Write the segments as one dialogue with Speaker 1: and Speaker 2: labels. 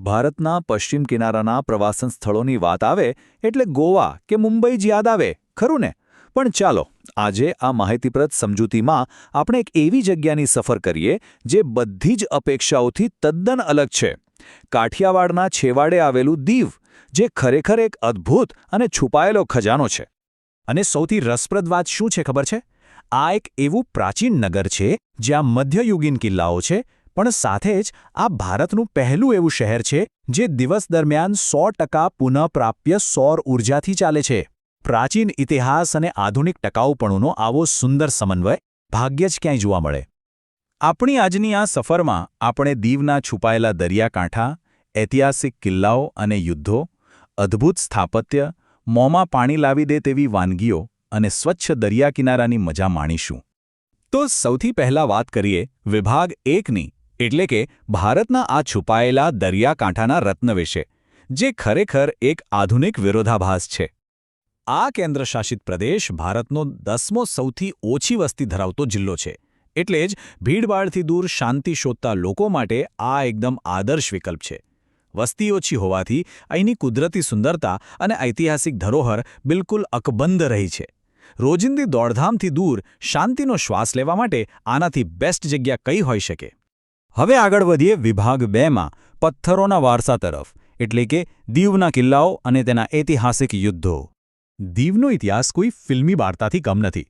Speaker 1: ભારતના પશ્ચિમ કિનારાના પ્રવાસન સ્થળોની વાત આવે એટલે ગોવા કે મુંબઈ જ યાદ આવે, ખરું ને? પણ ચાલો, આજે આ માહિતીપ્રદ સમજૂતીમાં આપણે એક એવી જગ્યાની સફર કરીએ જે બધી જ અપેક્ષાઓથી તદ્દન અલગ છે. કાઠિયાવાડના છેવાડે આવેલું દીવ, જે ખરેખર એક અદ્ભુત અને છુપાયેલો ખજાનો છે.
Speaker 2: અને સૌથી રસપ્રદ વાત શું છે ખબર છે? આ એક એવું પ્રાચીન નગર છે જ્યાં મધ્યયુગીન કિલ્લાઓ છે, પણ સાથે જ આ ભારતનું પહેલું એવું શહેર છે જે દિવસ દરમિયાન 100% પુનઃપ્રાપ્ય સૌર ઊર્જાથી ચાલે છે. પ્રાચીન ઇતિહાસ અને આધુનિક ટકાઉપણુંનો આવો સુંદર સમન્વય ભાગ્યે જ ક્યાંય જોવા મળે. આપણી આજની આ સફરમાં આપણે દીવના છુપાયેલા દરિયાકાંઠા, ઐતિહાસિક કિલ્લાઓ અને યુદ્ધો, અદ્ભુત સ્થાપત્ય, મોંમાં પાણી લાવી દે તેવી વાનગીઓ અને સ્વચ્છ દરિયાકિનારાની મજા માણીશું. તો સૌથી પહેલાં વાત કરીએ વિભાગ 1ની, એટલે કે ભારતના આ છુપાયેલા દરિયાકાંઠાના રત્ન વિશે, જે ખરેખર એક આધુનિક વિરોધાભાસ છે. આ કેન્દ્રશાસિત પ્રદેશ ભારતનો 10મો સૌથી ઓછી વસ્તી ધરાવતો જિલ્લો છે, એટલે જ ભીડભાડથી દૂર શાંતિ શોધતા લોકો માટે આ એકદમ આદર્શ વિકલ્પ છે. વસ્તી ઓછી હોવાથી અહીંની કુદરતી સુંદરતા અને ઐતિહાસિક ધરોહર બિલકુલ અકબંધ રહી છે. રોજિંદી દોડધામથી દૂર શાંતિનો શ્વાસ લેવા માટે આનાથી બેસ્ટ જગ્યા કઈ હોઈ શકે? હવે આગળ વધીએ વિભાગ 2માં પથ્થરોના વારસા તરફ, એટલે કે દીવના કિલ્લાઓ અને તેના ઐતિહાસિક યુદ્ધો. દીવનો ઇતિહાસ કોઈ ફિલ્મી વાર્તાથી કમ નથી.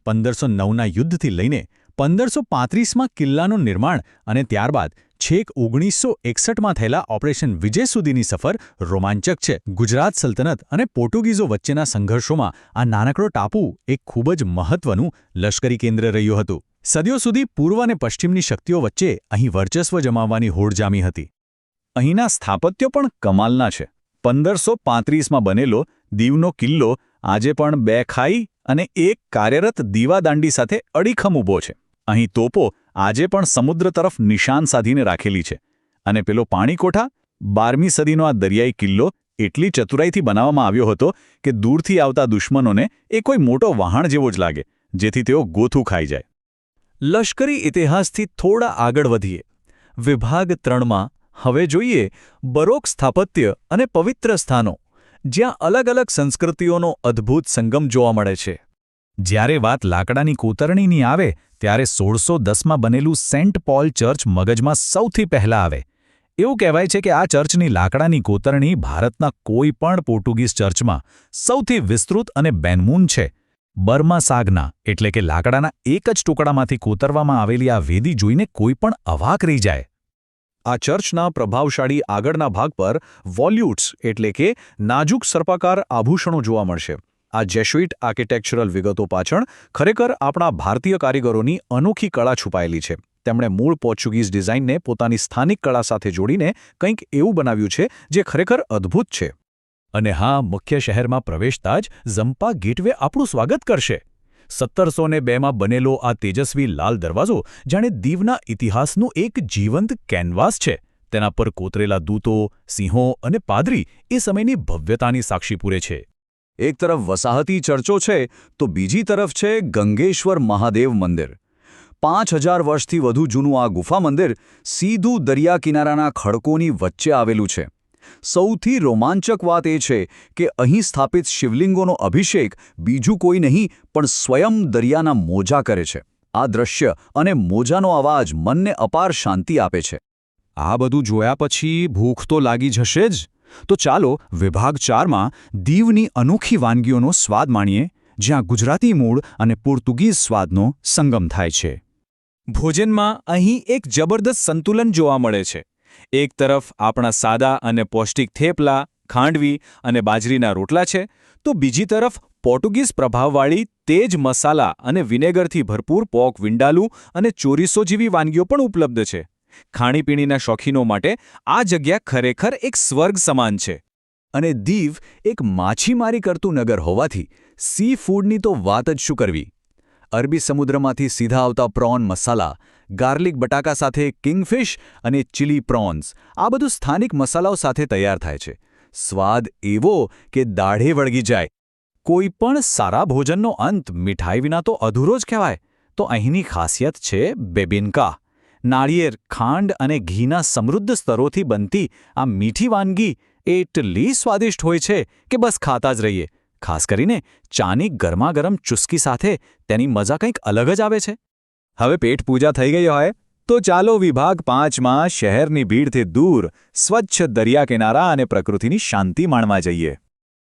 Speaker 2: 1509ના યુદ્ધથી લઈને 1535માં કિલ્લાનું નિર્માણ અને ત્યારબાદ છેક 1961માં થયેલા ઓપરેશન વિજય સુધીની સફર રોમાંચક છે. ગુજરાત સલ્તનત અને પોર્ટુગીઝો વચ્ચેના સંઘર્ષોમાં આ નાનકડો ટાપુ એક ખૂબ જ મહત્વનું લશ્કરી કેન્દ્ર રહ્યું હતું. સદીઓ સુધી પૂર્વ અને પશ્ચિમની શક્તિઓ વચ્ચે અહીં વર્ચસ્વ જમાવવાની હોડ જામી હતી. અહીંના સ્થાપત્યો પણ કમાલના છે. 1535માં બનેલો દીવનો કિલ્લો આજે પણ 2 ખાઈ અને એક કાર્યરત દીવાદાંડી સાથે અડીખમ ઊભો છે. અહીં તોપો આજે પણ સમુદ્ર તરફ નિશાન સાધીને રાખેલી છે. અને પેલો પાણીકોઠા, 12મી સદીનો આ દરિયાઈ કિલ્લો એટલી ચતુરાઈથી બનાવવામાં આવ્યો હતો કે દૂરથી આવતા દુશ્મનોને એ કોઈ મોટો વહાણ જેવો જ લાગે, જેથી તેઓ ગોથું ખાઈ જાય. લશ્કરી ઇતિહાસથી થોડા આગળ વધીએ. વિભાગ 3માં હવે જોઈએ બરોક સ્થાપત્ય અને પવિત્ર સ્થાનો, જ્યાં અલગ અલગ સંસ્કૃતિઓનો અદ્ભુત સંગમ જોવા મળે છે. જ્યારે વાત લાકડાની કોતરણીની આવે ત્યારે 1610માં બનેલું સેન્ટ પોલ ચર્ચ મગજમાં સૌથી પહેલાં આવે. એવું કહેવાય છે કે આ ચર્ચની લાકડાની કોતરણી ભારતના કોઈ પણ પોર્ટુગીઝ ચર્ચમાં સૌથી વિસ્તૃત અને બેનમૂન છે. બર્મા સાગના, એટલે કે લાકડાના એક જ ટુકડામાંથી કોતરવામાં આવેલી આ વેદી જોઈને કોઈ પણ અવાક રહી જાય. આ ચર્ચના પ્રભાવશાળી આગળના ભાગ પર વોલ્યુટ્સ, એટલે કે નાજુક સર્પાકાર આભૂષણો જોવા મળશે. આ જેસ્યુઇટ આર્કિટેક્ચરલ વિગતો પાછળ ખરેખર આપણા ભારતીય કારીગરોની અનોખી કળા છુપાયેલી છે. તેમણે મૂળ પોર્ચુગીઝ ડિઝાઇનને પોતાની સ્થાનિક કળા સાથે જોડીને કંઈક એવું બનાવ્યું છે જે ખરેખર અદ્ભુત છે. અને હા, મુખ્ય શહેરમાં પ્રવેશતા જ ઝમ્પા ગેટવે આપણું સ્વાગત કરશે. 1702માં બનેલો આ તેજસ્વી લાલ દરવાજો જાણે દીવના ઇતિહાસનું એક જીવંત કેનવાસ છે. તેના પર કોતરેલા દૂતો, સિંહો અને પાદરી એ સમયની ભવ્યતાની સાક્ષી પૂરે છે. એક તરફ વસાહતી ચર્ચો છે તો બીજી તરફ છે ગંગેશ્વર મહાદેવ મંદિર. 5000 વર્ષથી વધુ જૂનું આ ગુફા મંદિર સીધું દરિયા કિનારાના ખડકોની વચ્ચે આવેલું છે. સૌથી રોમાંચક વાત એ છે કે અહીં સ્થાપિત શિવલિંગોનો અભિષેક બીજું કોઈ નહીં પણ સ્વયં દરિયાના મોજા કરે છે. આ દ્રશ્ય અને મોજાનો અવાજ મનને અપાર શાંતિ આપે છે. આ બધું જોયા પછી ભૂખ તો લાગી જશે જ. તો ચાલો વિભાગ 4માં દીવની અનોખી વાનગીઓનો સ્વાદ માણીએ, જ્યાં ગુજરાતી મૂળ અને પોર્ટુગીઝ સ્વાદનો સંગમ થાય છે. ભોજનમાં અહીં એક જબરદસ્ત સંતુલન જોવા મળે છે. એક તરફ આપણા સાદા અને પૌષ્ટિક થેપલા, ખાંડવી અને બાજરીના રોટલા છે, તો બીજી તરફ પોર્ટુગીઝ પ્રભાવવાળી તેજ મસાલા અને વિનેગરથી ભરપૂર પોર્ક વિન્ડાલુ અને ચોરીસો જેવી વાનગીઓ પણ ઉપલબ્ધ છે. ખાણીપીણીના શોખીનો માટે આ જગ્યા ખરેખર એક સ્વર્ગ સમાન છે. અને દીવ એક માછીમારી કરતું નગર હોવાથી સી ફૂડની તો વાત જ શું કરવી. અરબી સમુદ્રમાંથી સીધા આવતા પ્રોન મસાલા, ગાર્લિક બટાકા સાથે કિંગફિશ અને ચીલી પ્રોન્સ, આ બધું સ્થાનિક મસાલાઓ સાથે તૈયાર થાય છે. સ્વાદ એવો કે દાઢે વળગી જાય. કોઈ પણ સારા ભોજનનો અંત મીઠાઈ વિના તો અધૂરો જ કહેવાય. તો અહીંની ખાસિયત છે બેબિન્કા.
Speaker 1: નાળિયેર, ખાંડ અને ઘીના સમૃદ્ધ સ્તરોથી બનતી આ મીઠી વાનગી એટલી સ્વાદિષ્ટ હોય છે કે બસ ખાતા જ રહીએ. ખાસ કરીને ચાની ગરમાગરમ ચુસ્કી સાથે તેની મજા કંઈક અલગ જ આવે છે. હવે પેટ પૂજા થઈ ગઈ હોય તો ચાલો વિભાગ 5માં શહેરની ભીડથી દૂર સ્વચ્છ દરિયા કિનારા અને પ્રકૃતિની શાંતિ માણવા જઈએ.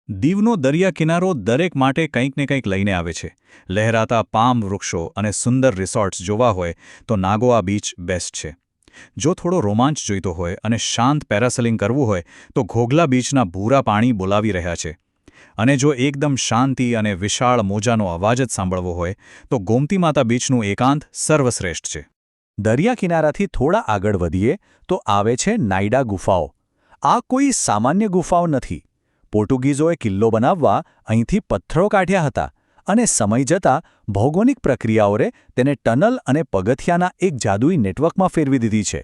Speaker 1: દીવનો દરિયા કિનારો દરેક માટે કંઈક ને કંઈક લઈને આવે છે. લહેરાતા પામ વૃક્ષો અને સુંદર રિસોર્ટ્સ જોવા હોય તો નાગોઆ બીચ બેસ્ટ છે. જો થોડો રોમાંચ જોઈતો હોય અને શાંત પેરાસેલિંગ કરવું હોય તો ઘોઘલા બીચના ભૂરા પાણી બોલાવી રહ્યા છે. અને જો એકદમ શાંતિ અને વિશાળ મોજાનો અવાજ જ સાંભળવો હોય તો ગોમતી માતા બીચનું એકાંત સર્વશ્રેષ્ઠ છે. દરિયા કિનારાથી થોડા આગળ વધીએ તો આવે છે નાયડા ગુફાઓ. આ કોઈ સામાન્ય ગુફાઓ નથી. પોર્ટુગીઝોએ કિલ્લો બનાવવા અહીંથી પથ્થરો કાઢ્યા હતા અને સમય જતાં ભૌગોલિક પ્રક્રિયાઓએ તેને ટનલ અને પગથિયાના એક જાદુઈ નેટવર્કમાં ફેરવી દીધી છે.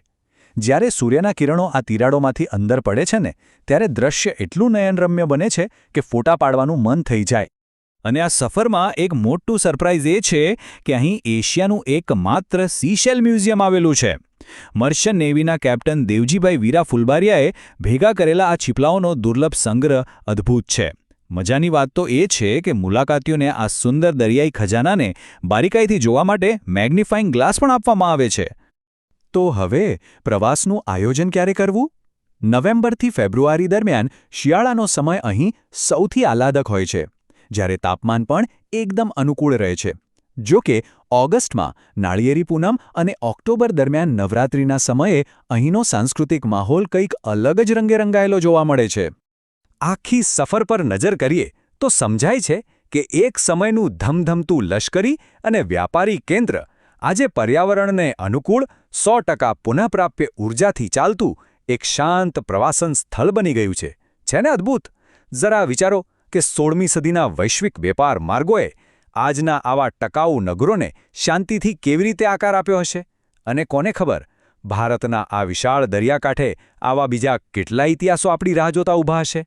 Speaker 1: જ્યારે સૂર્યના કિરણો આ તિરાડોમાંથી અંદર પડે છે ને ત્યારે દ્રશ્ય એટલું નયનરમ્ય બને છે કે ફોટા પાડવાનું મન થઈ જાય. અને આ સફરમાં એક મોટું સરપ્રાઇઝ એ છે કે અહીં એશિયાનું એકમાત્ર સીશેલ મ્યુઝિયમ આવેલું છે. મર્ચન્ટ નેવીના કેપ્ટન દેવજીભાઈ વીરા ફુલબારિયાએ ભેગા કરેલા આ છીપલાઓનો દુર્લભ સંગ્રહ અદ્ભુત છે. મજાની વાત તો એ છે કે મુલાકાતીઓને આ સુંદર દરિયાઈ ખજાનાને બારીકાઈથી જોવા માટે મેગ્નિફાઇંગ ગ્લાસ પણ આપવામાં આવે છે. તો હવે પ્રવાસનું આયોજન ક્યારે કરવું? નવેમ્બરથી ફેબ્રુઆરી દરમિયાન શિયાળાનો સમય અહીં સૌથી આહલાદક હોય છે, જ્યારે તાપમાન પણ એકદમ અનુકૂળ રહે છે. જો કે ઓગસ્ટમાં નાળિયેરી પૂનમ અને ઓક્ટોબર દરમિયાન નવરાત્રિના સમયે અહીંનો સાંસ્કૃતિક માહોલ કંઈક અલગ જ રંગે રંગાયેલો જોવા મળે છે. આખી સફર પર નજર કરીએ તો સમજાય છે કે એક સમયનું ધમધમતું લશ્કરી અને વ્યાપારી કેન્દ્ર આજે પર્યાવરણને અનુકૂળ 100% પુનઃપ્રાપ્ય ઊર્જાથી ચાલતું એક શાંત પ્રવાસન સ્થળ બની ગયું છે. છે ને અદ્ભુત? જરા વિચારો કે 16મી સદીના વૈશ્વિક વેપાર માર્ગોએ આજના આવા ટકાઉ નગરોને શાંતિથી કેવી રીતે આકાર આપ્યો હશે? અને કોને ખબર, ભારતના આ વિશાળ દરિયાકાંઠે આવા બીજા કેટલા ઇતિહાસો આપણી રાહ જોતા ઊભા હશે?